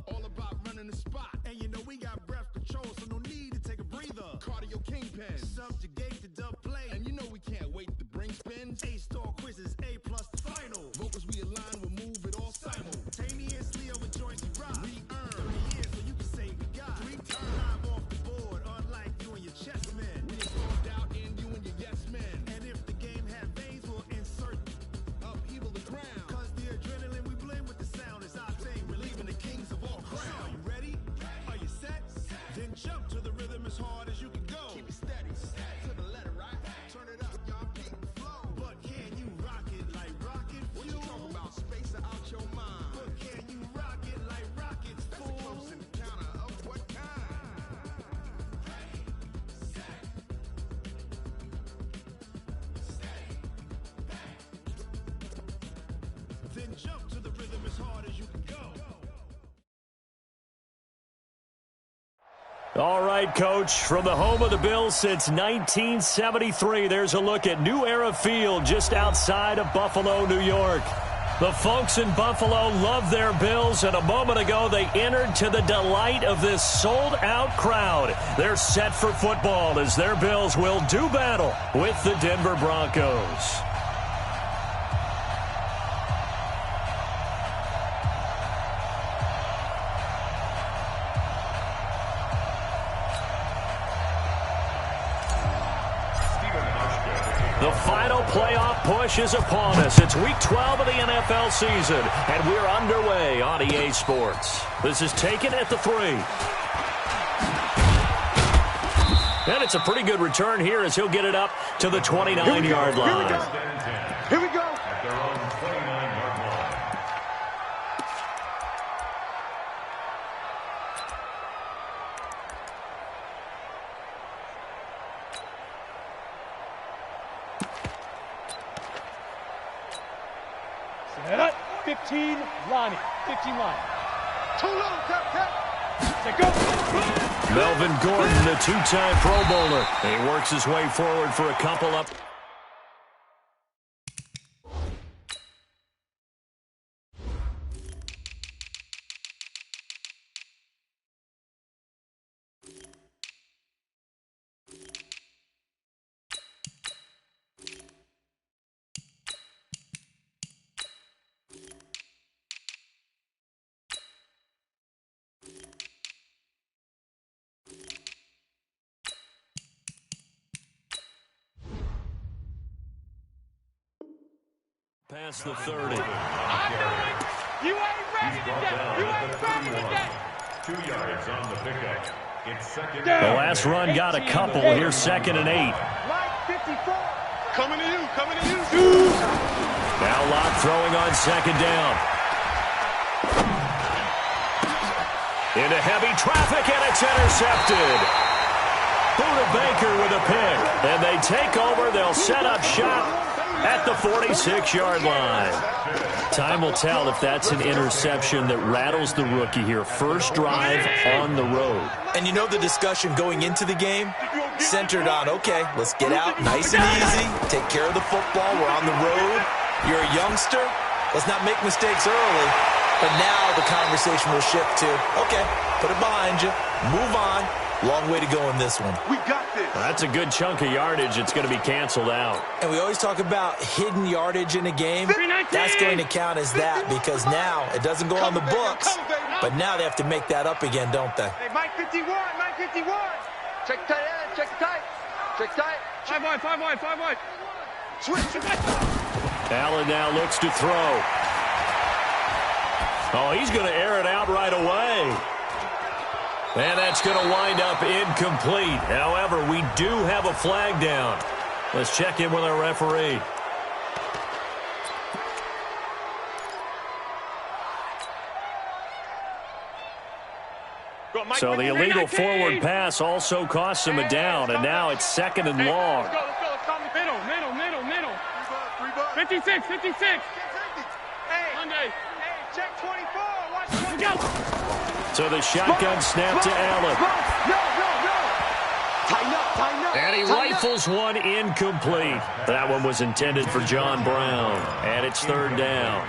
All about running the spot. And you know we got breath control, so no need to take a breather. Cardio kingpin. Subjugate the dub play. And you know we can't wait to bring spins. A-star quizzes, A+ the final. Vocals we align, we'll move it all simultaneously over joints we rock. We earn 30 years so you can say we got 3 times. Live off the board, unlike you and your chess men. We installed doubt in you and your yes men. And if the game had veins, we'll insert upheaval the ground. Cause the adrenaline we blend with the sound is our thing. Relieving the kings of all crowns. Are you ready? Are you set? Then jump to the rhythm as hard as you can go. Keep it steady, to the letter, right? Turn it up, y'all, keep the flow. But can you rock it like rocket fuel? What you talking about? Space out your mind. But can you rock it like rockets, fool? That's a close encounter of what kind? Ready, set, steady, back. Then jump to the rhythm as hard as you can go. All right, Coach, from the home of the Bills since 1973, there's a look at New Era Field just outside of Buffalo, New York. The folks in Buffalo love their Bills, and a moment ago they entered to the delight of this sold-out crowd. They're set for football as their Bills will do battle with the Denver Broncos. The final playoff push is upon us. It's Week 12 of the NFL season, and we're underway on EA Sports. This is taken at the 3. And it's a pretty good return here as he'll get it up to the 29-yard line. Here we go. At their own 29-yard line. Set up. 15, Lonnie. 15 line. Too low, tap. Set, go. Melvin Gordon, the two-time Pro Bowler. He works his way forward for a couple up. Past the 30. You ain't ready today. You ain't ready today. 2 yards on the pickup. It's second. The last run got a couple. Here's 2nd and 8. Line 54. Coming to you. Now Locke throwing on 2nd down. Into heavy traffic, and it's intercepted. Buda Baker with a pick. And they take over. They'll set up shop at the 46-yard line. Time will tell if that's an interception that rattles the rookie here. First drive on the road. And you know the discussion going into the game centered on, okay, let's get out nice and easy, take care of the football, we're on the road. You're a youngster, let's not make mistakes early. But now the conversation will shift to, okay, put it behind you, move on. Long way to go in this one. We got this. Well, that's a good chunk of yardage. It's going to be canceled out. And we always talk about hidden yardage in a game. That's going to count as that because now it doesn't go on the books, but now they have to make that up again, don't they? Hey, Mike 51. Check tight end, check tight. 5 wide. Switch. Allen now looks to throw. Oh, he's going to air it out right away. And that's going to wind up incomplete. However, we do have a flag down. Let's check in with our referee. So the illegal forward pass also costs him a down, and now it's 2nd and long. Let's go. Middle. 56. Hey, Hey, check 24. Watch let's go. So the shotgun snap to Allen. No. Tighten up. And he rifles one incomplete. That one was intended for John Brown. And it's 3rd down.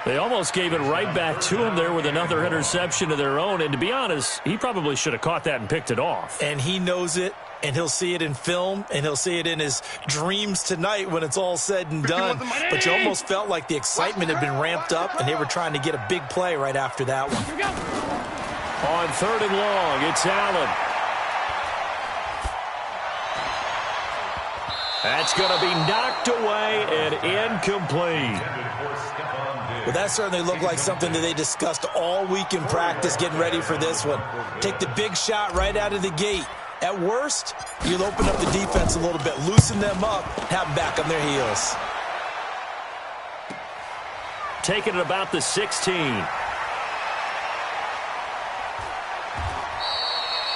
They almost gave it right back to him there with another interception of their own. And to be honest, he probably should have caught that and picked it off. And he knows it, and he'll see it in film, and he'll see it in his dreams tonight when it's all said and done. But you almost felt like the excitement had been ramped up, and they were trying to get a big play right after that one. On 3rd and long, it's Allen. That's going to be knocked away and incomplete. Well, that certainly looked like something that they discussed all week in practice getting ready for this one. Take the big shot right out of the gate. At worst, you'll open up the defense a little bit, loosen them up, have them back on their heels. Taking it about the 16.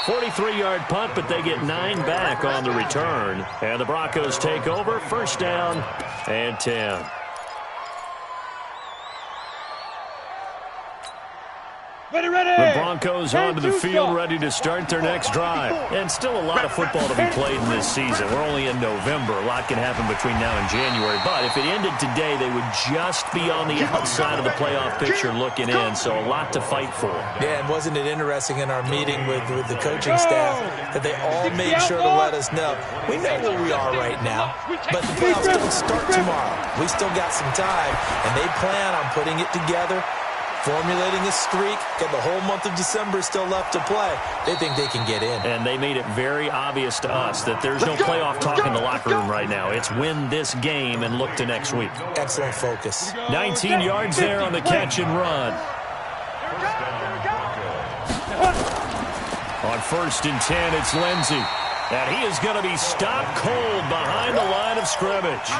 43-yard punt, but they get 9 back on the return. And the Broncos take over, 1st down and 10. Ready, ready. The Broncos onto the field, ready to start their next drive. And still a lot of football to be played in this season. We're only in November. A lot can happen between now and January. But if it ended today, they would just be on the outside of the playoff picture looking in. So a lot to fight for. Yeah, and wasn't it interesting in our meeting with the coaching staff that they all made sure to let us know, we know where we are right now, but the playoffs don't start tomorrow. We still got some time, and they plan on putting it together, formulating a streak, got the whole month of December still left to play. They think they can get in. And they made it very obvious to us that there's no playoff talk in the locker room right now. It's win this game and look to next week. Excellent focus. 19 yards there on the catch and run. On 1st and 10, it's Lindsey. And he is going to be stopped cold behind the line of scrimmage.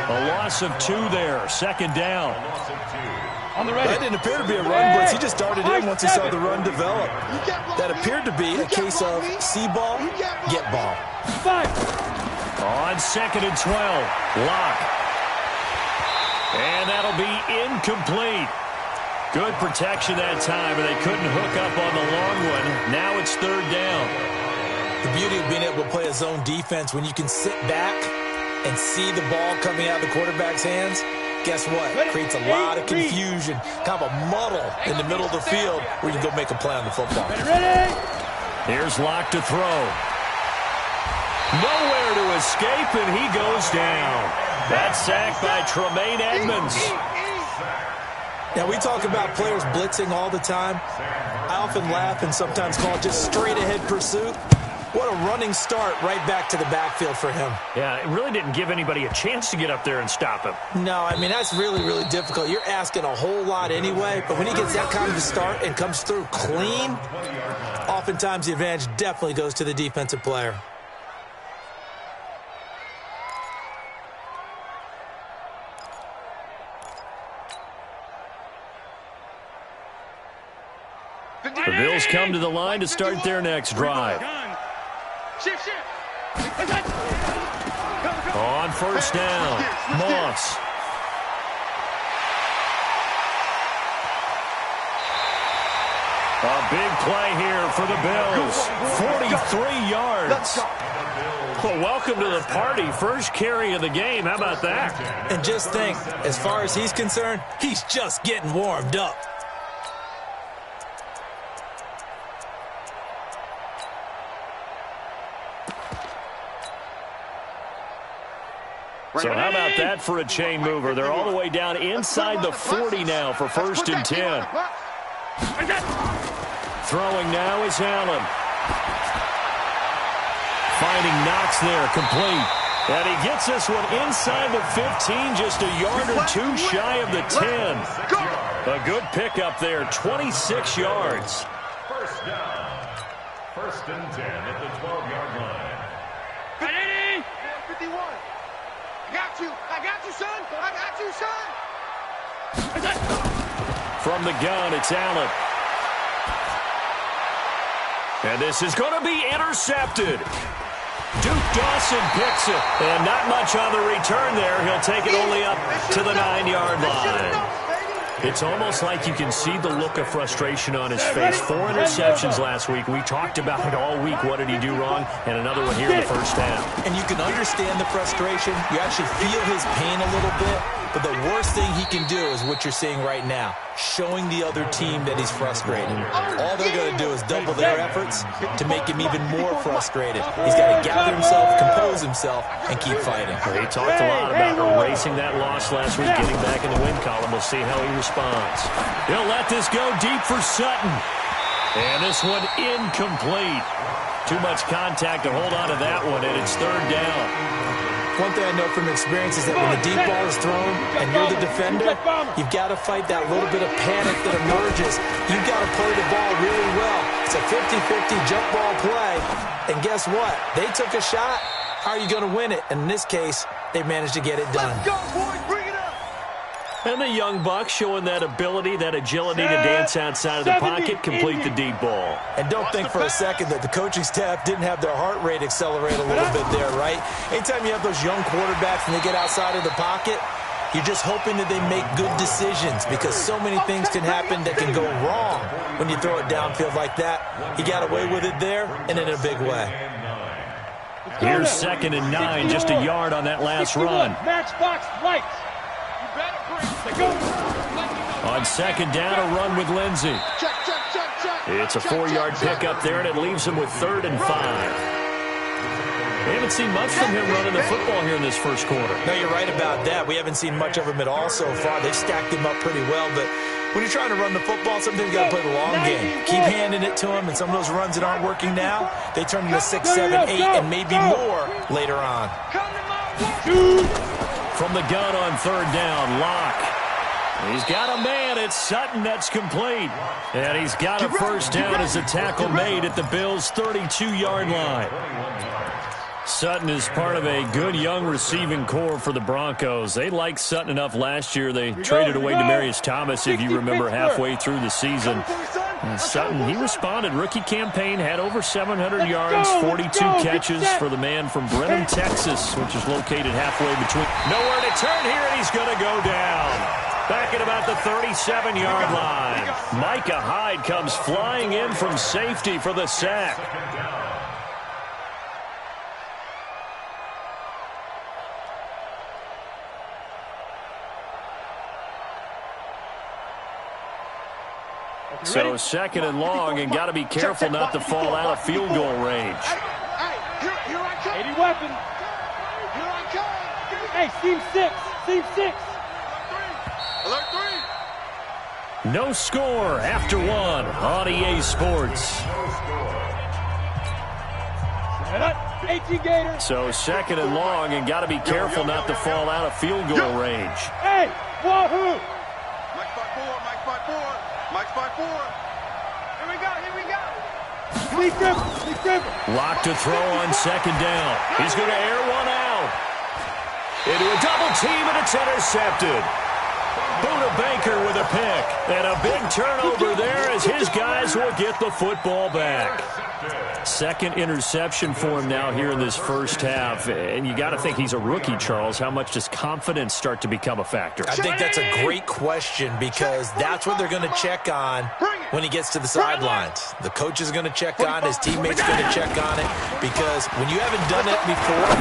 A loss of 2 there, 2nd down. On the ready. That didn't appear to be a run blitz. He just darted in once he saw the run develop. That appeared to be a case of see ball, get ball. 5. On 2nd and 12, Lock. And that'll be incomplete. Good protection that time, and they couldn't hook up on the long one. Now it's 3rd down. The beauty of being able to play a zone defense when you can sit back and see the ball coming out of the quarterback's hands. Guess what? It creates a lot of confusion, kind of a muddle in the middle of the field where you can go make a play on the football. Ready. Here's Lock to throw. Nowhere to escape, and he goes down. That's sacked by Tremaine Edmonds. Now, we talk about players blitzing all the time. I often laugh and sometimes call it just straight-ahead pursuit. What a running start right back to the backfield for him. Yeah, it really didn't give anybody a chance to get up there and stop him. No, I mean, that's really, really difficult. You're asking a whole lot anyway, but when he gets that kind of a start and comes through clean, oftentimes the advantage definitely goes to the defensive player. The Bills come to the line to start their next drive. Shift. On 1st down, Moss. A big play here for the Bills. 43 yards. Well, welcome to the party. First carry of the game. How about that? And just think, as far as he's concerned, he's just getting warmed up. So how about that for a chain mover? They're all the way down inside the 40 now for 1st and 10. Throwing now is Allen. Finding Knox there, complete. And he gets this one inside the 15, just a yard or 2 shy of the 10. A good pickup there, 26 yards. 1st down. 1st and 10 at the 12-yard line. Ready? 51. I got you, son. From the gun, it's Allen. And this is going to be intercepted. Duke Dawson picks it. And not much on the return there. He'll take it only up to the 9-yard line. It's almost like you can see the look of frustration on his face. 4 interceptions last week. We talked about it all week. What did he do wrong? And another one here in the 1st half. And you can understand the frustration. You actually feel his pain a little bit. But the worst thing he can do is what you're seeing right now, showing the other team that he's frustrated. All they're going to do is double their efforts to make him even more frustrated. He's got to gather himself, compose himself, and keep fighting. He talked a lot about erasing that loss last week, getting back in the win column. We'll see how he responds. He'll let this go deep for Sutton. And this one incomplete. Too much contact to hold on to that one, and it's third down. One thing I know from experience is that when the deep ball is thrown and you're the defender, you've got to fight that little bit of panic that emerges. You've got to play the ball really well. It's a 50-50 jump ball play. And guess what? They took a shot. How are you going to win it? And in this case, they managed to get it done. Let's go, boys. Bring it up. And the young buck showing that ability, that agility to dance outside of the pocket, complete the deep ball. And don't think for a second that the coaching staff didn't have their heart rate accelerate a little bit there, right? Anytime you have those young quarterbacks and they get outside of the pocket, you're just hoping that they make good decisions because so many things can happen that can go wrong when you throw it downfield like that. He got away with it there and in a big way. Here's 2nd and 9, just a yard on that last run. Matchbox lights. On 2nd down, a run with Lindsey. It's a 4-yard pickup there, and it leaves him with 3rd and 5. We haven't seen much from him running the football here in this first quarter. No, you're right about that. We haven't seen much of him at all so far. They've stacked him up pretty well, but when you're trying to run the football, sometimes you got to play the long game. Keep handing it to him, and some of those runs that aren't working now, they turn into 6, 7, 8, and maybe more later on. From the gun on 3rd down, Locke. He's got a man. It's Sutton that's complete. And he's got a first down as a tackle made at the Bills' 32-yard line. Sutton is part of a good young receiving core for the Broncos. They liked Sutton enough last year. They traded away Demaryius Thomas, if you remember, halfway through the season. And Sutton, he responded. Rookie campaign, had over 700 yards, 42 catches for the man from Brenham, Texas, which is located halfway between. Nowhere to turn here, and he's going to go down. Back at about the 37-yard line. Micah Hyde comes flying in from safety for the sack. So 2nd and long, and got to be careful not to fall out of field goal range. Here I come. 80 weapon. Here I come. Hey, seam 6. Seam 6. Alert 3. No score after 1 on EA Sports. 18 Gator. So 2nd and long, and got to be careful not to fall out of field goal range. Hey, wahoo! Mike spot 4. Mike spot 4. Mike spot 4. Here we go. Here we go. Sneak dribble. Sneak dribble. Lock to throw on 2nd down. He's going to air one out. Into a double team, and it's intercepted. Buda Baker with a pick. And a big turnover there as his guys will get the football back. 2nd interception for him now here in this first half. And you got to think he's a rookie, Charles. How much does confidence start to become a factor? I think that's a great question because that's what they're going to check on when he gets to the sidelines. The coach is going to check on, his teammates are going to check on it because when you haven't done it before,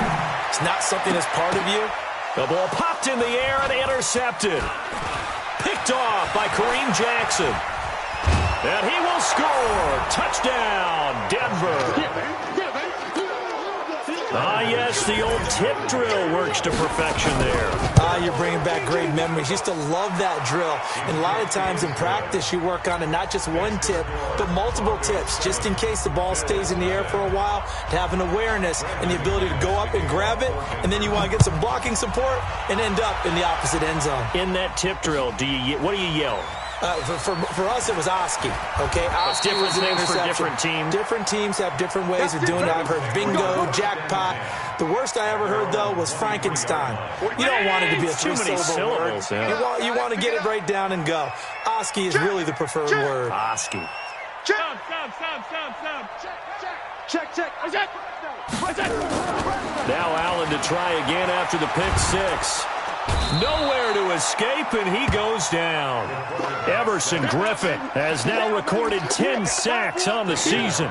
it's not something that's part of you. The ball popped in the air and intercepted. Picked off by Kareem Jackson. And he will score. Touchdown, Denver. Ah, yes, the old tip drill works to perfection there. You're bringing back great memories. Used to love that drill. And a lot of times in practice, you work on it, not just one tip, but multiple tips, just in case the ball stays in the air for a while, to have an awareness and the ability to go up and grab it, and then you want to get some blocking support and end up in the opposite end zone. In that tip drill, what do you yell? For us, it was Oski. Okay, Oski was an names for interception. different teams. Different teams have different ways of doing it. I've heard bingo, jackpot. The worst I ever heard, though, was Frankenstein. You don't want it to be a three-syllable word. Yeah. You want to get it right down and go. Oski is really the preferred word. Oski. Check. Now Allen to try again after the pick six. Nowhere to escape, and he goes down. Everson Griffin has now recorded 10 sacks on the season.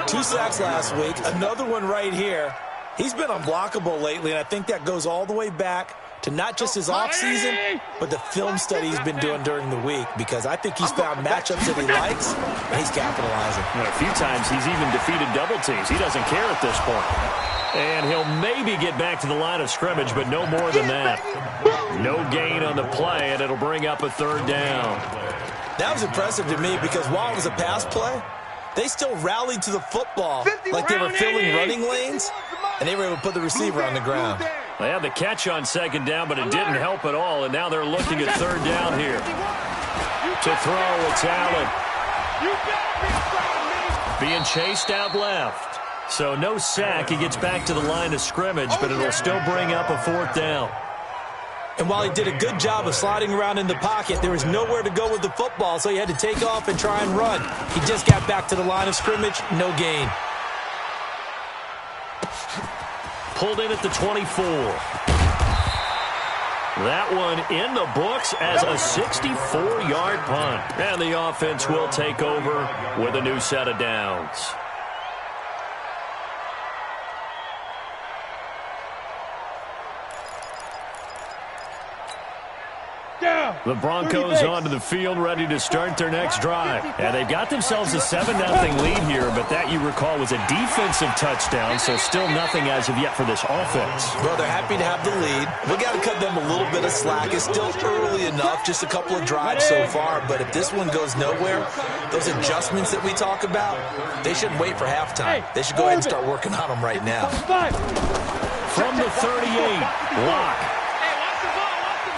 2 sacks last week, another one right here. He's been unblockable lately, and I think that goes all the way back to not just his offseason, but the film study he's been doing during the week, because I think he's found matchups that he likes, and he's capitalizing. A few times he's even defeated double teams. He doesn't care at this point. And he'll maybe get back to the line of scrimmage, but no more than that. No gain on the play, and it'll bring up a third down. That was impressive to me because while it was a pass play, they still rallied to the football like they were filling running lanes, and they were able to put the receiver on the ground. They had the catch on second down, but it didn't help at all, and now they're looking at third down here. To throw, it's Allen. Being chased out left. So no sack. He gets back to the line of scrimmage, but it'll still bring up a fourth down. And while he did a good job of sliding around in the pocket, there was nowhere to go with the football, so he had to take off and try and run. He just got back to the line of scrimmage, no gain. Pulled in at the 24. That one in the books as a 64-yard punt. And the offense will take over with a new set of downs. The Broncos onto the field, ready to start their next drive. And they've got themselves a 7-0 lead here, but that, you recall, was a defensive touchdown, so still nothing as of yet for this offense. Well, they're happy to have the lead. We got to cut them a little bit of slack. It's still early enough, just a couple of drives so far, but if this one goes nowhere, those adjustments that we talk about, they shouldn't wait for halftime. They should go ahead and start working on them right now. From the 38, Locke.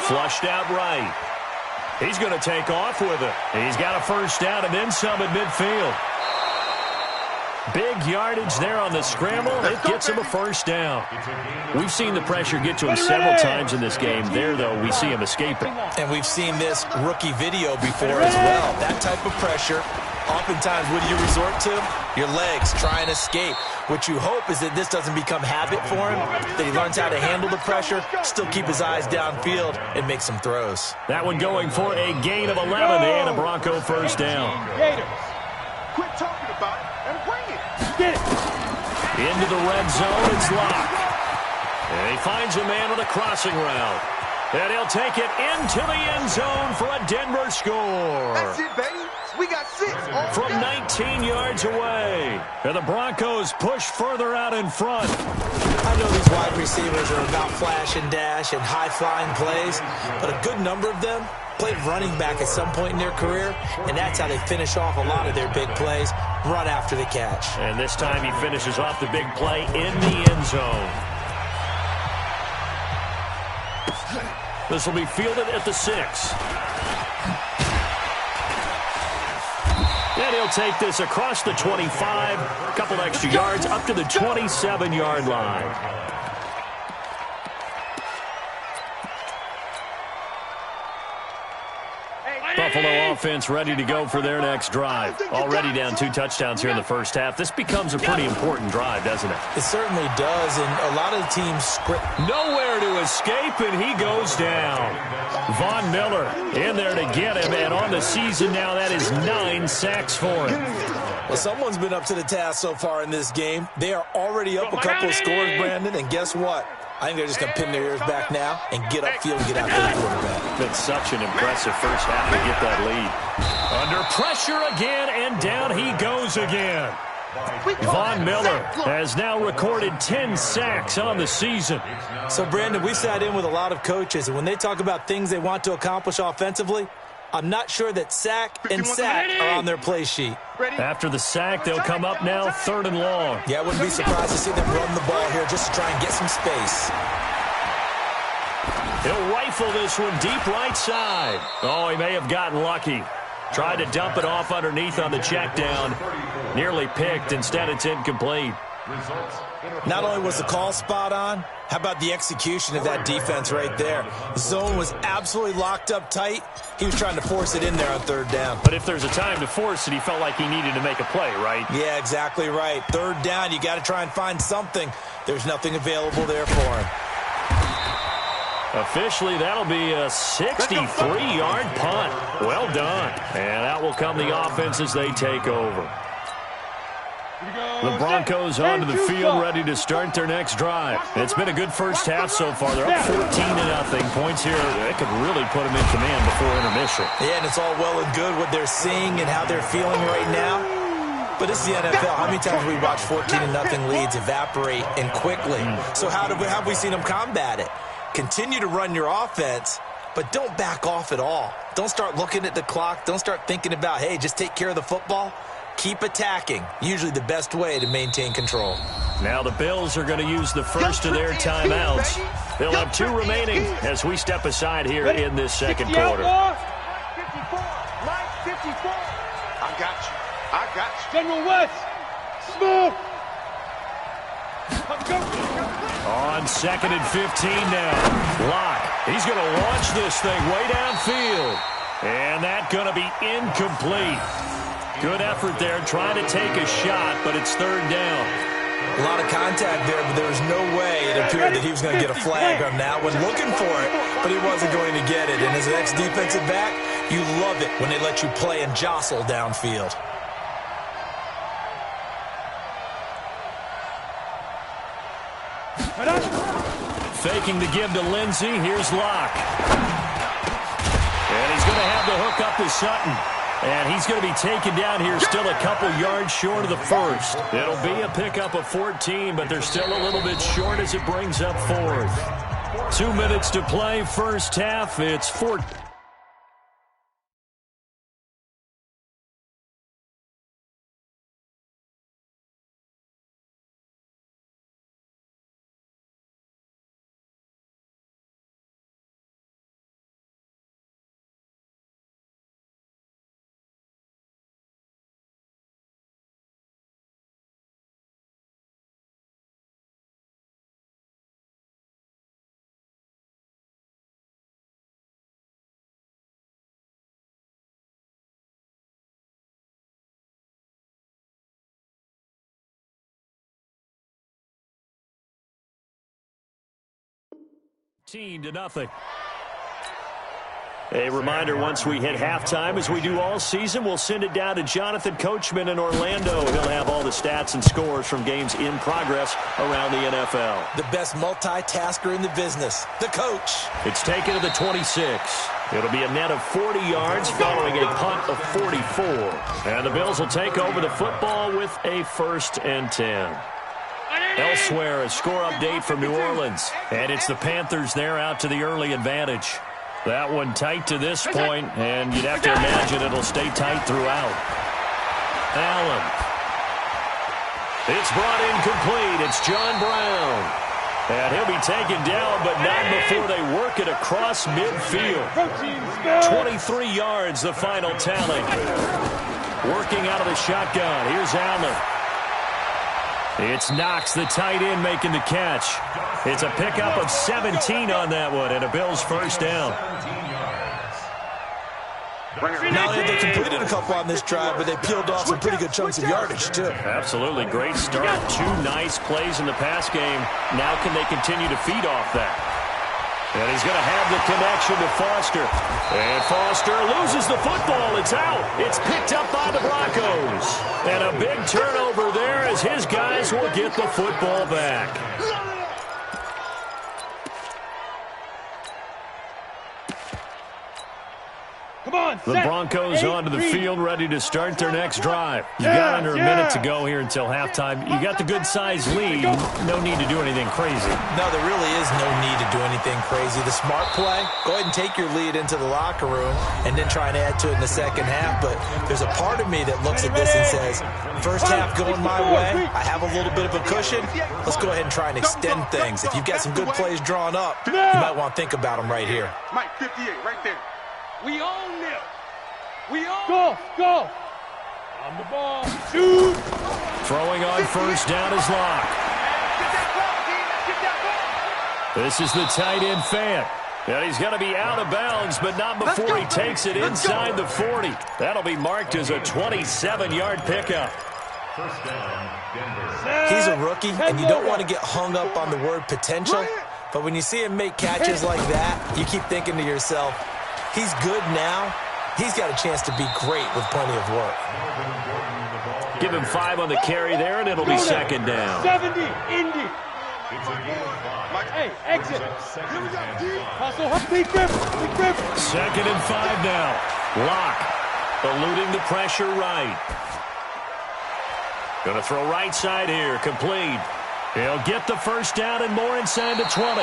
Flushed out right. He's going to take off with it. He's got a first down and then some at midfield. Big yardage there on the scramble. It gets him a first down. We've seen the pressure get to him several times in this game. There, though, we see him escaping. And we've seen this rookie video before as well. That type of pressure, oftentimes, what do you resort to? Your legs, try and escape. What you hope is that this doesn't become habit for him, that he learns how to handle the pressure, still keep his eyes downfield, and make some throws. That one going for a gain of 11 and a Bronco first down. Quit talking about it and bring it. Get it. Into the red zone, it's Locke. And he finds a man with a crossing route. And he'll take it into the end zone for a Denver score. That's it, baby. We got 6. From 19 yards away. And the Broncos push further out in front. I know these wide receivers are about flash and dash and high-flying plays, but a good number of them played running back at some point in their career, and that's how they finish off a lot of their big plays, run after the catch. And this time he finishes off the big play in the end zone. This will be fielded at the 6. And he'll take this across the 25, a couple extra yards up to the 27-yard line. Buffalo offense ready to go for their next drive. Already down 2 touchdowns here in the first half. This becomes a pretty important drive, doesn't it? It certainly does, and a lot of the teams script. Nowhere to escape, and he goes down. Von Miller in there to get him, and on the season now, that is 9 sacks for him. Well, someone's been up to the task so far in this game. They are already up a couple of scores, Brandon, and guess what? I think they're just going to pin their ears back now and get upfield and get after the quarterback. Been such an impressive first half to get that lead. Under pressure again, and down he goes again. Von Miller has now recorded 10 sacks on the season. So, Brandon, we sat in with a lot of coaches, and when they talk about things they want to accomplish offensively, I'm not sure that sack and sack are on their play sheet. After the sack, they'll come up now 3rd and long. Yeah, I wouldn't be surprised to see them run the ball here just to try and get some space. He'll rifle this one deep right side. Oh, he may have gotten lucky. Tried to dump it off underneath on the check down. Nearly picked. Instead, it's incomplete. Not only was the call spot on, how about the execution of that defense right there? The zone was absolutely locked up tight. He was trying to force it in there on 3rd down. But if there's a time to force it, he felt like he needed to make a play, right? Yeah, exactly right. 3rd down, you got to try and find something. There's nothing available there for him. Officially, that'll be a 63-yard punt. Well done. And out will come the offense as they take over. The Broncos onto the field, ready to start their next drive. It's been a good first half so far. They're up 14-0. Points here, that could really put them in command before intermission. Yeah, and it's all well and good what they're seeing and how they're feeling right now. But this is the NFL. How many times have we watched 14-0 leads evaporate and quickly? So how have we seen them combat it? Continue to run your offense, but don't back off at all. Don't start looking at the clock. Don't start thinking about, hey, just take care of the football. Keep attacking. Usually the best way to maintain control. Now the Bills are going to use the first of their timeouts. They'll have 2 remaining as we step aside here in this second quarter. I got you. I got you. General West. Smoke. On 2nd and 15 now. Locke. He's going to launch this thing way downfield. And that's going to be incomplete. Good effort there, trying to take a shot, but it's 3rd down. A lot of contact there, but there was no way it appeared that he was going to get a flag on that one. Looking for it, but he wasn't going to get it. And as an ex-defensive back, you love it when they let you play and jostle downfield. Faking the give to Lindsey. Here's Locke. And he's going to have the hook up to Sutton. And he's going to be taken down here, still a couple yards short of the first. It'll be a pickup of 14, but they're still a little bit short as it brings up 4th. 2 minutes to play, first half. It's 14. To nothing. A reminder, once we hit halftime, as we do all season, we'll send it down to Jonathan Coachman in Orlando. He'll have all the stats and scores from games in progress around the NFL. The best multitasker in the business, the coach. It's taken to the 26. It'll be a net of 40 yards following a punt of 44. And the Bills will take over the football with a 1st and 10. Elsewhere, a score update from New Orleans. And it's the Panthers there out to the early advantage. That one tight to this point, and you'd have to imagine it'll stay tight throughout. Allen. It's brought in complete. It's John Brown. And he'll be taken down, but not before they work it across midfield. 23 yards, the final tally. Working out of the shotgun. Here's Allen. It's Knox, the tight end, making the catch. It's a pickup of 17 on that one, and a Bills first down. Not only have they completed a couple on this drive, but they peeled off some pretty good chunks of yardage, too. Absolutely. Great start. 2 nice plays in the pass game. Now can they continue to feed off that? And he's going to have the connection to Foster. And Foster loses the football. It's out. It's picked up by the Broncos. And a big turnover there as his guys will get the football back. The Broncos onto the field, ready to start their next drive. You got under a minute to go here until halftime. You got the good-sized lead. No need to do anything crazy. No, there really is no need to do anything crazy. The smart play, go ahead and take your lead into the locker room and then try and add to it in the second half. But there's a part of me that looks at this and says, first half going my way, I have a little bit of a cushion. Let's go ahead and try and extend things. If you've got some good plays drawn up, you might want to think about them right here. Mike, 58, right there. We own them. We own. Go. On the ball. Shoot. Throwing on first down is Locke. This is the tight end Fant. And he's going to be out of bounds, but not before he takes it inside the 40. That'll be marked as a 27-yard pickup. First down, Denver. He's a rookie, and you don't want to get hung up on the word potential. But when you see him make catches like that, you keep thinking to yourself, he's good now. He's got a chance to be great with plenty of work. Give him 5 on the carry there, and it'll be second down. 70, Indy. Hey, exit. Here we go, D. Hustle, big grip. Second and 5 now. Lock, eluding the pressure right. Going to throw right side here, complete. He'll get the first down and more inside the 20.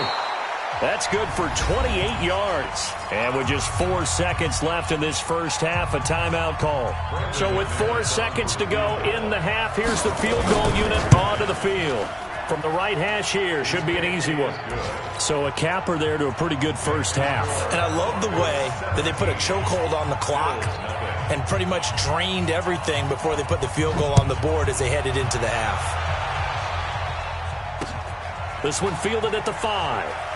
That's good for 28 yards. And with just 4 seconds left in this first half, a timeout call. So with 4 seconds to go in the half, here's the field goal unit onto the field. From the right hash here, should be an easy one. So a capper there to a pretty good first half. And I love the way that they put a chokehold on the clock and pretty much drained everything before they put the field goal on the board as they headed into the half. This one fielded at the 5.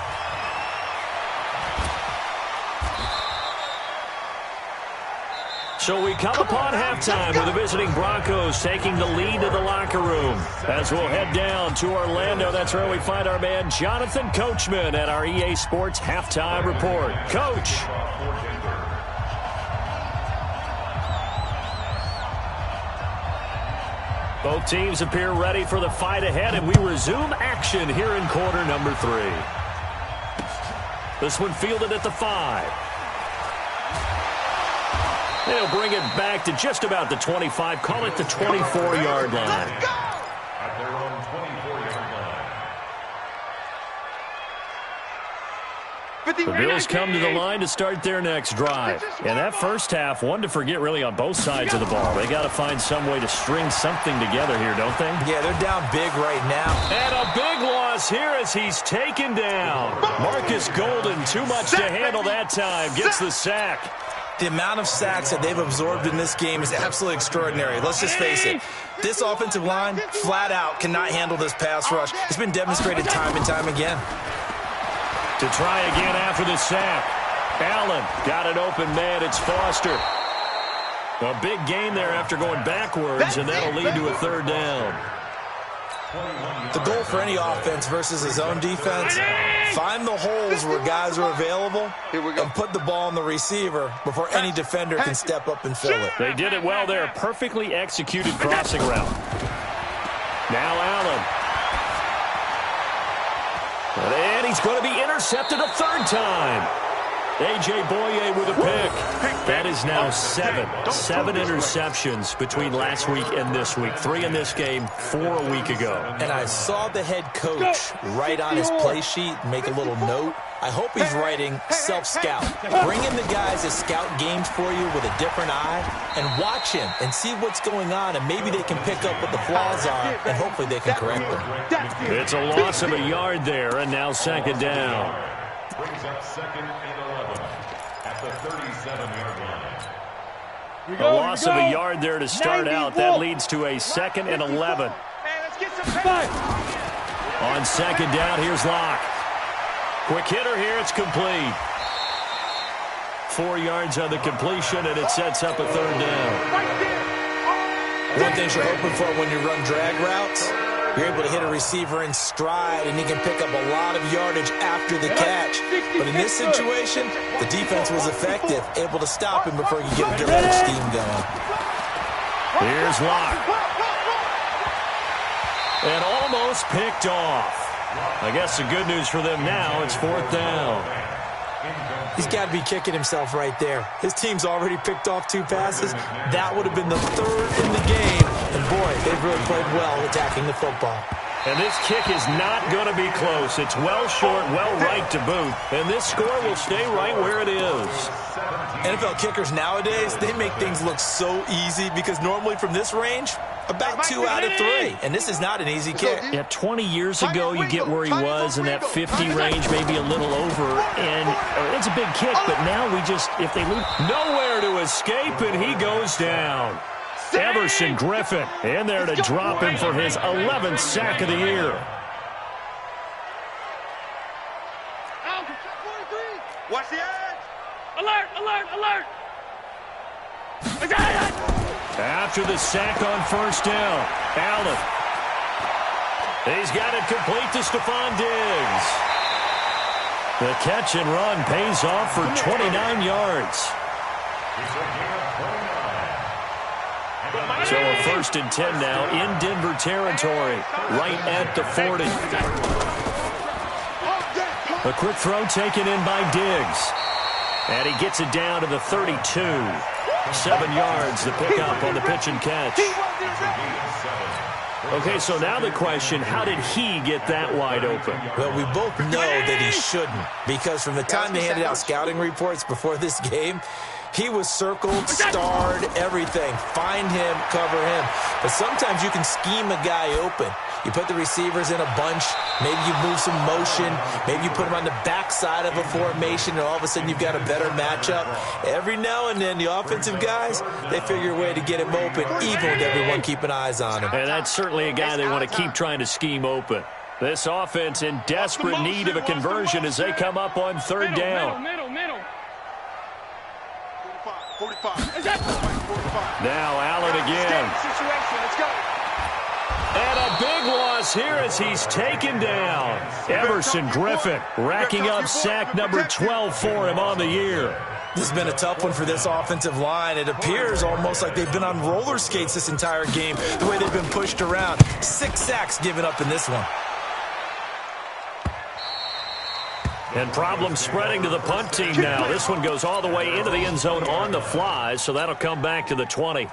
So we come upon halftime with the visiting Broncos taking the lead to the locker room. As we'll head down to Orlando, that's where we find our man Jonathan Coachman at our EA Sports Halftime Report. Coach. Both teams appear ready for the fight ahead, and we resume action here in quarter number 3. This one fielded at the 5. They'll bring it back to just about the 25, call it the 24-yard line. At their own 24-yard line. The Bills come to the line to start their next drive. In that first half, one to forget really on both sides of the ball. They got to find some way to string something together here, don't they? Yeah, they're down big right now. And a big loss here as he's taken down. Marcus Golden, too much to handle that time, gets the sack. The amount of sacks that they've absorbed in this game is absolutely extraordinary. Let's just face it. This offensive line, flat out, cannot handle this pass rush. It's been demonstrated time and time again. To try again after the sack. Allen got an open man. It's Foster. A big gain there after going backwards, and that'll lead to a third down. The goal for any offense versus his own defense, find the holes where guys are available and put the ball on the receiver before any defender can step up and fill it. They did it well there. Perfectly executed crossing route. Now Allen. And he's going to be intercepted a third time. A.J. Boye with a pick. That is now 7 interceptions between last week and this week. 3 in this game, 4 a week ago. And I saw the head coach write on his play sheet, make a little note. I hope he's writing self-scout. Bring in the guys that scout games for you with a different eye and watch him and see what's going on, and maybe they can pick up what the flaws are, and hopefully they can correct them. It's a loss of a yard there, and now second down. Brings up second and 11 at the 37-yard line. A loss of a yard there to start out. That leads to a second and 11. On second down, here's Locke. Quick hitter here, it's complete. 4 yards on the completion, and it sets up a third down. One thing you're hoping for when you run drag routes, you're able to hit a receiver in stride, and he can pick up a lot of yardage after the catch. But in this situation, the defense was effective, able to stop him before he could get a direct scheme going. Here's Locke. And almost picked off. I guess the good news for them now, it's fourth down. He's got to be kicking himself right there. His team's already picked off 2 passes. That would have been the 3rd in the game. And boy, they've really played well attacking the football. And this kick is not going to be close. It's well short, well right to boot. And this score will stay right where it is. NFL kickers nowadays, they make things look so easy because normally from this range, about 2 out of 3. And this is not an easy kick. Yeah, 20 years ago, you get where he was in that 50 range, maybe a little over. And it's a big kick, but now we just, if they lose, nowhere to escape, and he goes down. Everson Griffin in there to drop him for his 11th sack of the year. Watch the edge. Alert, alert, alert. After the sack on first down, Allen. He's got it complete to Stephon Diggs. The catch and run pays off for 29 yards. It's a gain of 29. And So a 1st and 10 now in Denver territory, right at the 40. A quick throw taken in by Diggs. And he gets it down to the 32. 7 yards, the pickup on the pitch and catch. Okay, so now the question, how did he get that wide open? Well, we both know that he shouldn't, because from the time they handed out scouting reports before this game, he was circled, starred, everything. Find him, cover him. But sometimes you can scheme a guy open. You put the receivers in a bunch. Maybe you move some motion. Maybe you put them on the backside of a formation, and all of a sudden you've got a better matchup. Every now and then, the offensive guys, they figure a way to get him open, even with everyone keeping eyes on him. And that's certainly a guy they want to keep trying to scheme open. This offense in desperate need of a conversion as they come up on 3rd down. Middle. 45. Now Allen again. Let's go. And a big loss here as he's taken down. Emerson Griffin racking up sack number 12 for him on the year. This has been a tough one for this offensive line. It appears almost like they've been on roller skates this entire game, the way they've been pushed around. 6 sacks given up in this one. And problems spreading to the punt team now. This one goes all the way into the end zone on the fly, so that'll come back to the 20.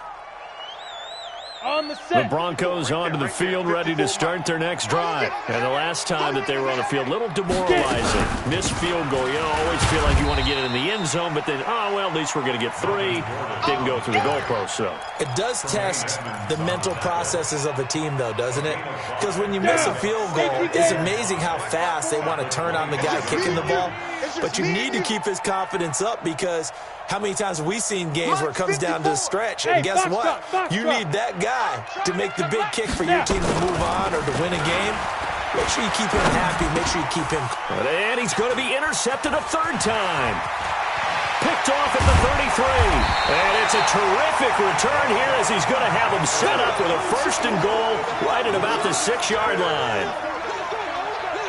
The Broncos onto the field, ready to start their next drive. And the last time that they were on the field, a little demoralizing. Missed field goal. You always feel like you want to get it in the end zone, but then, well, at least we're going to get 3. Didn't go through the goalpost, so. It does test the mental processes of a team, though, doesn't it? Because when you miss a field goal, it's amazing how fast they want to turn on the guy kicking the ball. But you need to keep his confidence up, because how many times have we seen games where it comes down to a stretch, and guess what? You need that guy to make the big kick for your team to move on or to win a game. Make sure you keep him happy. Make sure you keep him. And he's going to be intercepted a 3rd time. Picked off at the 33. And it's a terrific return here as he's going to have him set up with a 1st and goal right at about the 6-yard line.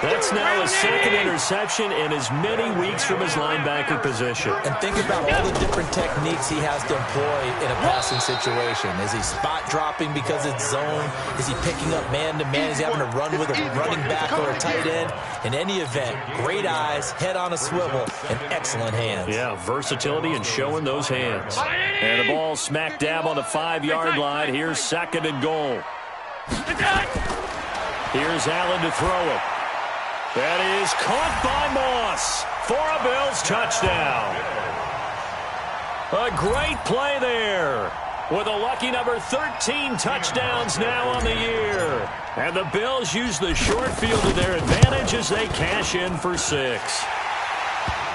That's now his 2nd interception in as many weeks from his linebacker position. And think about all the different techniques he has to employ in a passing situation. Is he spot dropping because it's zone? Is he picking up man-to-man? Is he having to run with a running back or a tight end? In any event, great eyes, head on a swivel, and excellent hands. Yeah, versatility and showing those hands. And the ball smack dab on the 5-yard line. Here's 2nd and goal. Here's Allen to throw it. That is caught by Moss for a Bills touchdown. A great play there with a lucky number 13 touchdowns now on the year. And the Bills use the short field to their advantage as they cash in for 6.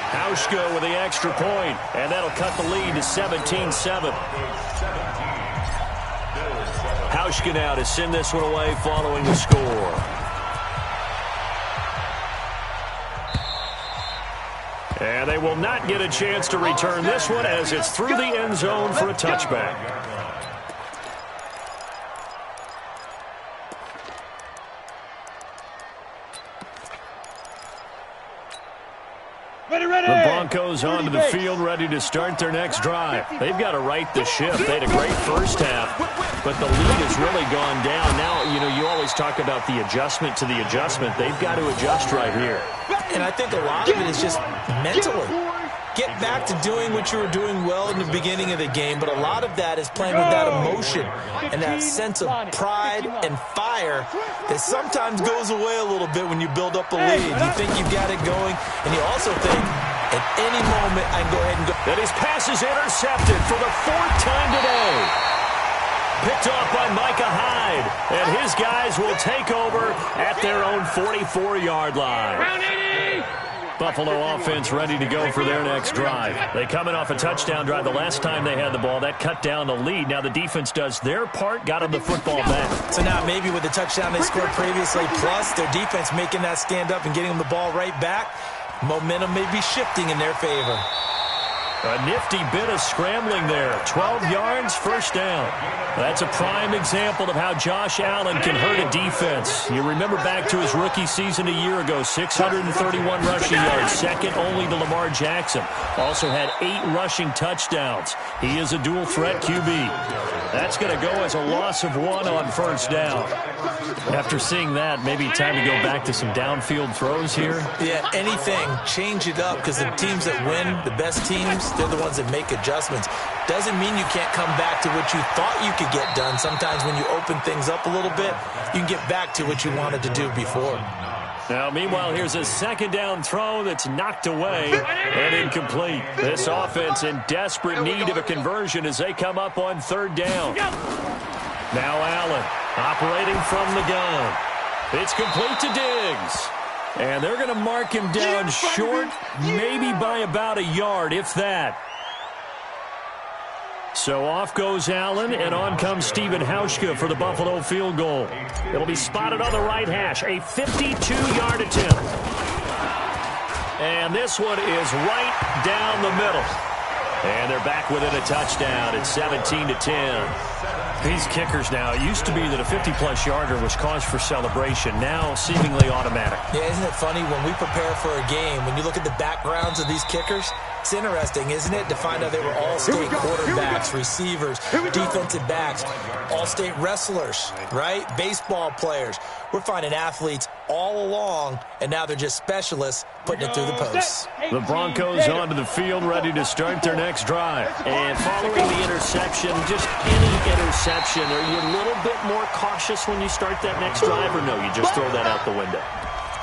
Hauschka with the extra point, and that'll cut the lead to 17-7. Hauschka now to send this one away following the score. And they will not get a chance to return this one as it's through the end zone for a touchback. The Broncos onto the field, ready to start their next drive. They've got to right the ship. They had a great first half, but the lead has really gone down. Now, you always talk about the adjustment to the adjustment. They've got to adjust right here. And I think a lot of it is just mentally. Get back to doing what you were doing well in the beginning of the game, but a lot of that is playing with that emotion and that sense of pride and fire that sometimes goes away a little bit when you build up a lead. You think you've got it going, and you also think, at any moment, I can go ahead and go. And his pass is intercepted for the 4th time today. Picked off by Micah Hyde, and his guys will take over at their own 44-yard line. Buffalo offense ready to go for their next drive. They coming off a touchdown drive the last time they had the ball. That cut down the lead. Now the defense does their part, got them the football back. So now maybe with the touchdown they scored previously, plus their defense making that stand up and getting them the ball right back, momentum may be shifting in their favor. A nifty bit of scrambling there. 12 yards, first down. That's a prime example of how Josh Allen can hurt a defense. You remember back to his rookie season a year ago, 631 rushing yards, second only to Lamar Jackson. Also had 8 rushing touchdowns. He is a dual threat QB. That's going to go as a loss of 1 on first down. After seeing that, maybe time to go back to some downfield throws here. Yeah, anything. Change it up, because the teams that win, the best teams, they're the ones that make adjustments. Doesn't mean you can't come back to what you thought you could get done. Sometimes when you open things up a little bit, you can get back to what you wanted to do before. Now, meanwhile, here's a second down throw that's knocked away and incomplete. This offense in desperate need of a conversion as they come up on third down. Now Allen operating from the gun. It's complete to Diggs. And they're going to mark him down short, maybe by about a yard, if that. So off goes Allen, and on comes Stephen Hauschka for the Buffalo field goal. It'll be spotted on the right hash, a 52-yard attempt. And this one is right down the middle. And they're back within a touchdown. It's 17-10. These kickers now, it used to be that a 50-plus yarder was cause for celebration. Now seemingly automatic. Yeah, isn't it funny when we prepare for a game, when you look at the backgrounds of these kickers, it's interesting, isn't it, to find out they were all-state quarterbacks, receivers, defensive backs, all-state wrestlers, right? Baseball players. We're finding athletes all along, and now they're just specialists putting it through the posts. The Broncos onto the field, ready to start their next drive. And following the interception, just any interception, are you a little bit more cautious when you start that next drive, or no, you just throw that out the window?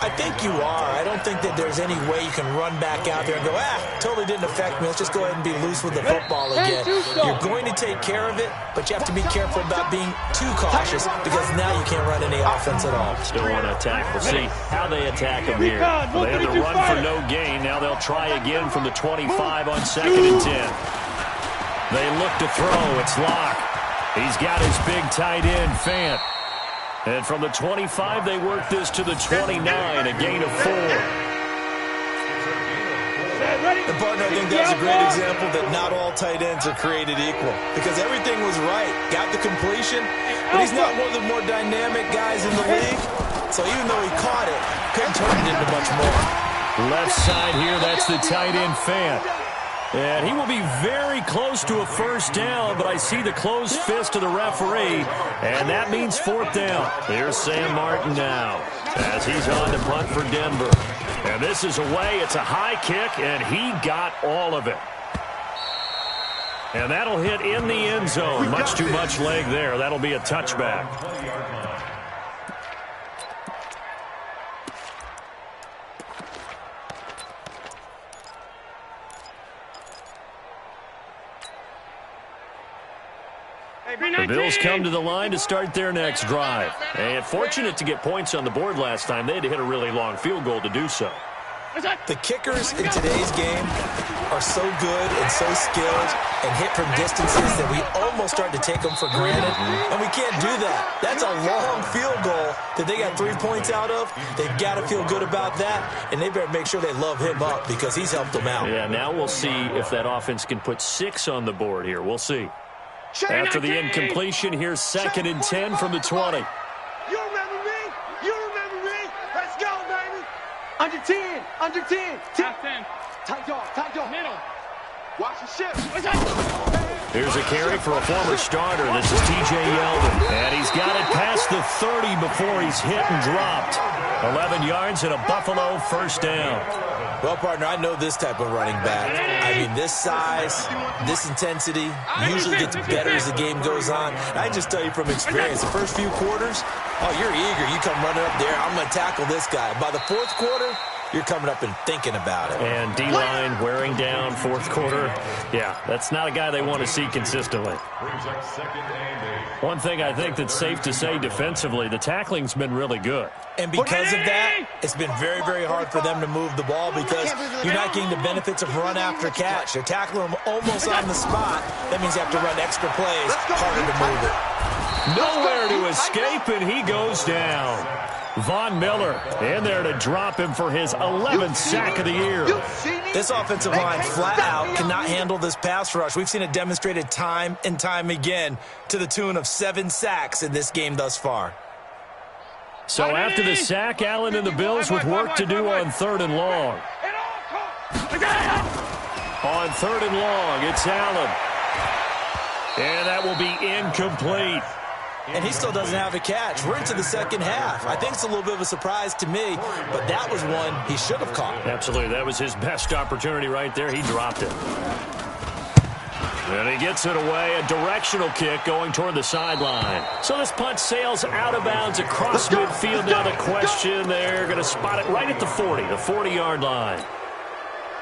I think you are. I don't think that there's any way you can run back out there and go, totally didn't affect me. Let's just go ahead and be loose with the football again. You're going to take care of it, but you have to be careful about being too cautious because now you can't run any offense at all. Still want to attack. We'll see how they attack him here. Well, they had to run for no gain. Now they'll try again from the 25 on 2nd and 10. They look to throw. It's Locke. He's got his big tight end, Fant. And from the 25, they work this to the 29, a gain of 4. And partner, I think that's a great example that not all tight ends are created equal because everything was right. Got the completion, but he's not one of the more dynamic guys in the league. So even though he caught it, couldn't turn it into much more. Left side here, that's the tight end, Fant. And he will be very close to a first down, but I see the closed fist of the referee, and that means 4th down. Here's Sam Martin now as he's on to punt for Denver. And this is away. It's a high kick, and he got all of it. And that'll hit in the end zone. Much too much leg there. That'll be a touchback. The Bills come to the line to start their next drive. And fortunate to get points on the board last time. They had to hit a really long field goal to do so. The kickers in today's game are so good and so skilled and hit from distances that we almost start to take them for granted. And we can't do that. That's a long field goal that they got 3 points out of. They've got to feel good about that. And they better make sure they love him up because he's helped them out. Yeah, now we'll see if that offense can put 6 on the board here. We'll see. After the incompletion, here's 2nd and 10 from the 20. You remember me? You remember me? Let's go, baby. Under 10. Under 10. Top 10. Tight dog. Middle. Watch the ship. Here's a carry for a former starter. This is T.J. Yeldon. And he's got it past the 30 before he's hit and dropped. 11 yards and a Buffalo first down. Well, partner, I know this type of running back. I mean, this size, this intensity usually gets better as the game goes on. I just tell you from experience, the first few quarters, you're eager. You come running up there, I'm going to tackle this guy. By the 4th quarter, you're coming up and thinking about it. And D-line wearing down 4th quarter. Yeah, that's not a guy they want to see consistently. One thing I think that's safe to say defensively, the tackling's been really good. And because of that, it's been very, very hard for them to move the ball because you're not getting the benefits of run after catch. They're tackling them almost on the spot. That means you have to run extra plays, harder to move it. Nowhere to escape, and he goes down. Von Miller in there to drop him for his 11th sack of the year. This offensive line flat out cannot handle this pass rush. We've seen it demonstrated time and time again to the tune of 7 sacks in this game thus far. So after the sack, Allen and the Bills with work to do on 3rd and long. On 3rd and long, it's Allen. And that will be incomplete. And he still doesn't have a catch. We're into the second half. I think it's a little bit of a surprise to me, but that was one he should have caught. Absolutely. That was his best opportunity right there. He dropped it. And he gets it away. A directional kick going toward the sideline. So this punt sails out of bounds across midfield. Now the question, they're going to spot it right at the 40, the 40-yard line.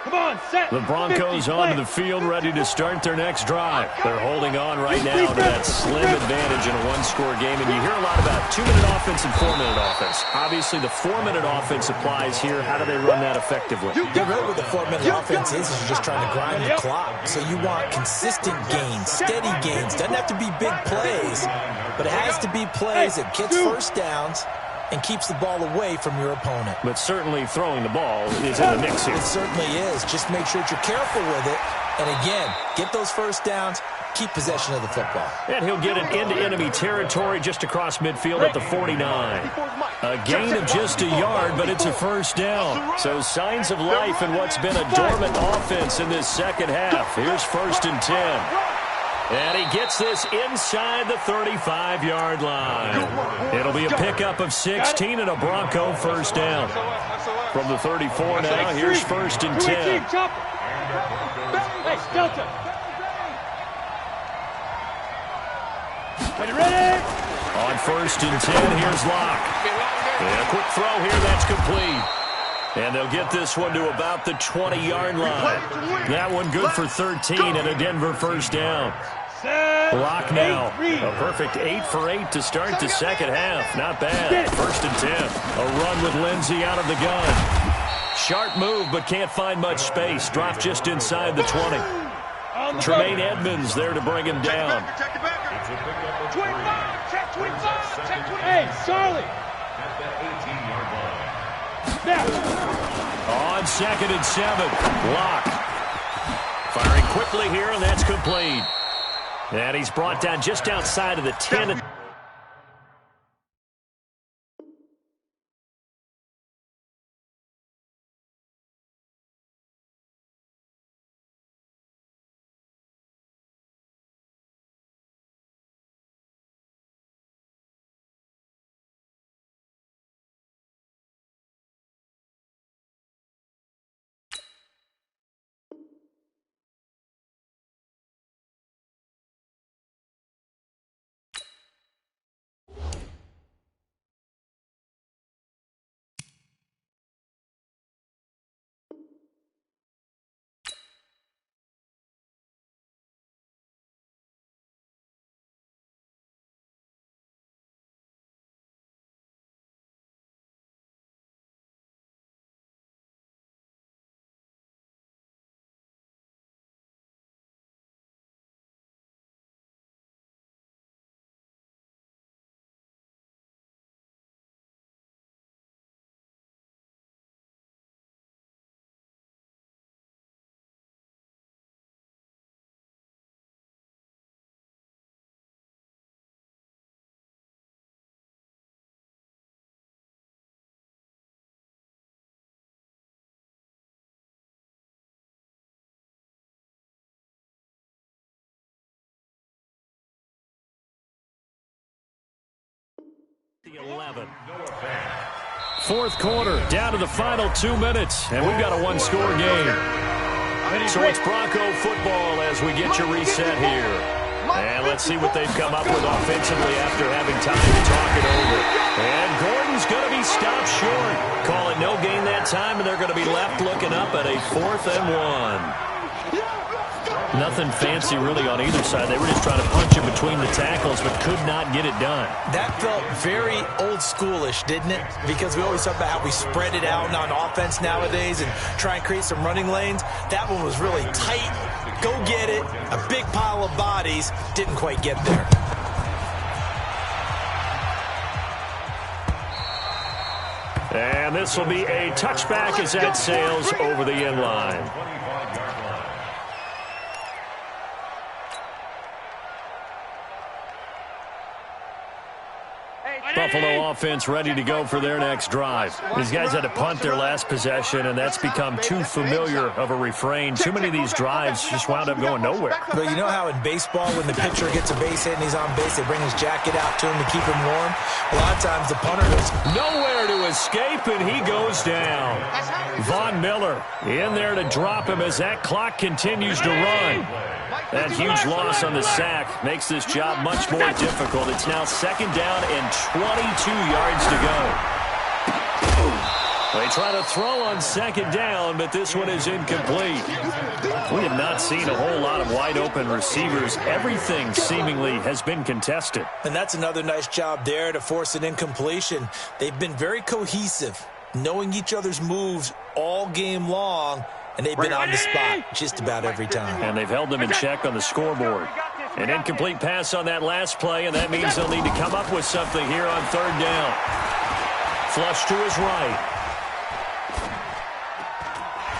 Come on, set. The Broncos onto the field, ready to start their next drive. They're holding on right now to that slim advantage in a one-score game. And you hear a lot about 2-minute offense and 4-minute offense. Obviously, the 4-minute offense applies here. How do they run that effectively? Get rid of the 4-minute offense is you're just trying to grind the clock. So you want consistent gains, steady gains. Doesn't have to be big plays, but it has to be plays that gets first downs and keeps the ball away from your opponent. But certainly throwing the ball is in the mix here. It certainly is. Just make sure that you're careful with it. And again, get those first downs, keep possession of the football. And he'll get it into enemy territory just across midfield at the 49. A gain of just a yard, but it's a first down. So signs of life in what's been a dormant offense in this second half. Here's 1st and 10. And he gets this inside the 35-yard line. It'll be a pickup of 16 and a Bronco first down. From the 34 now, here's 1st and 10. Hey, Delta. Ready? On 1st and 10, here's Locke. And a quick throw here, that's complete. And they'll get this one to about the 20-yard line. That one good for 13 and a Denver first down. Locke now. A perfect 8 for 8 to start the second half. Not bad. 1st and 10. A run with Lindsey out of the gun. Sharp move, but can't find much space. Dropped just inside the 20. Tremaine Edmonds there to bring him down. Hey, Charlie. On 2nd and 7. Locke. Firing quickly here, and that's complete. And he's brought down just outside of the 10. The 11. Fourth quarter, down to the final 2 minutes, and we've got a one-score game. So it's Bronco football as we get your reset here. And let's see what they've come up with offensively after having time to talk it over. And Gordon's going to be stopped short. Call it no gain that time, and they're going to be left looking up at a 4th and 1. Nothing fancy really on either side. They were just trying to punch in between the tackles, but could not get it done. That felt very old schoolish, didn't it? Because we always talk about how we spread it out on offense nowadays and try and create some running lanes. That one was really tight. Go get it. A big pile of bodies. Didn't quite get there. And this will be a touchback as that sails over the end line. Buffalo offense ready to go for their next drive. These guys had to punt their last possession, and that's become too familiar of a refrain. Too many of these drives just wound up going nowhere. But you know how in baseball, when the pitcher gets a base hit and he's on base, they bring his jacket out to him to keep him warm? A lot of times the punter goes nowhere to escape, and he goes down. Von Miller in there to drop him as that clock continues to run. That huge loss on the sack makes this job much more difficult. It's now second down and 22 yards to go. They try to throw on second down, but this one is incomplete. We have not seen a whole lot of wide-open receivers. Everything seemingly has been contested. And that's another nice job there to force an incompletion. They've been very cohesive, knowing each other's moves all game long, and they've been on the spot just about every time. And they've held them in check on the scoreboard. An incomplete pass on that last play, and that means they'll need to come up with something here on third down. Flush to his right.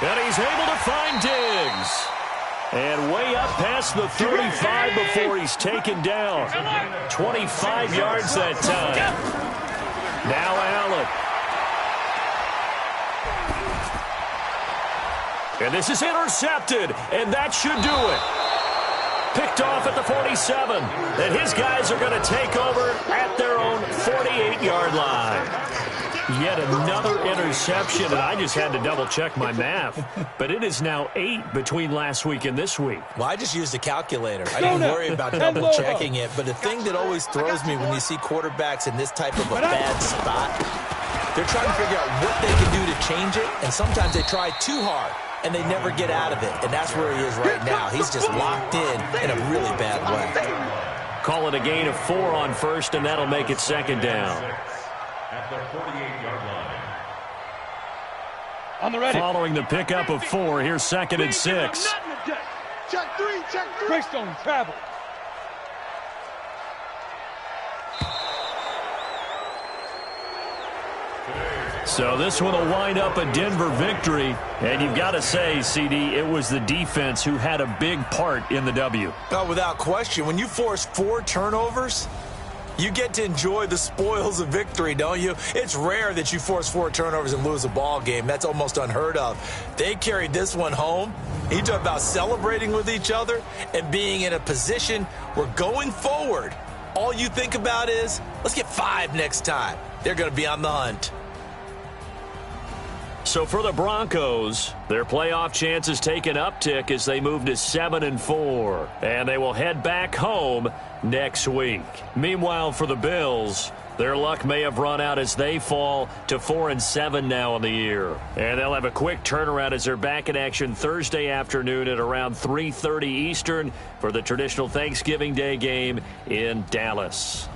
And he's able to find Diggs. And way up past the 35 before he's taken down. 25 yards that time. Now Allen. And this is intercepted, and that should do it. Picked off at the 47. And his guys are going to take over at their own 48-yard line. Yet another interception, and I just had to double-check my math. But it is now 8 between last week and this week. Well, I just used a calculator. I didn't worry about double-checking it. But the thing that always throws me when you see quarterbacks in this type of a bad spot, they're trying to figure out what they can do to change it, and sometimes they try too hard, and they never get out of it. And that's where he is right now. He's just locked in a really bad way. Call it a gain of 4 on first, and that'll make it second down. At the 48-yard line. On the ready. Following the pickup of 4, here's second and 6. Check three. Greystone travel. So this one will wind up a Denver victory. And you've got to say, CD, it was the defense who had a big part in the W. Oh, without question. When you force 4 turnovers, you get to enjoy the spoils of victory, don't you? It's rare that you force 4 turnovers and lose a ball game. That's almost unheard of. They carried this one home. You talk about celebrating with each other and being in a position where going forward, all you think about is, let's get 5 next time. They're going to be on the hunt. So for the Broncos, their playoff chances take an uptick as they move to 7-4, and they will head back home next week. Meanwhile, for the Bills, their luck may have run out as they fall to 4-7 now in the year. And they'll have a quick turnaround as they're back in action Thursday afternoon at around 3:30 Eastern for the traditional Thanksgiving Day game in Dallas.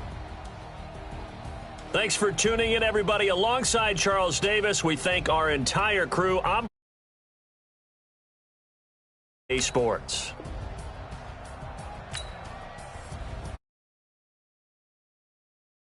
Thanks for tuning in, everybody. Alongside Charles Davis, we thank our entire crew. I'm Sports.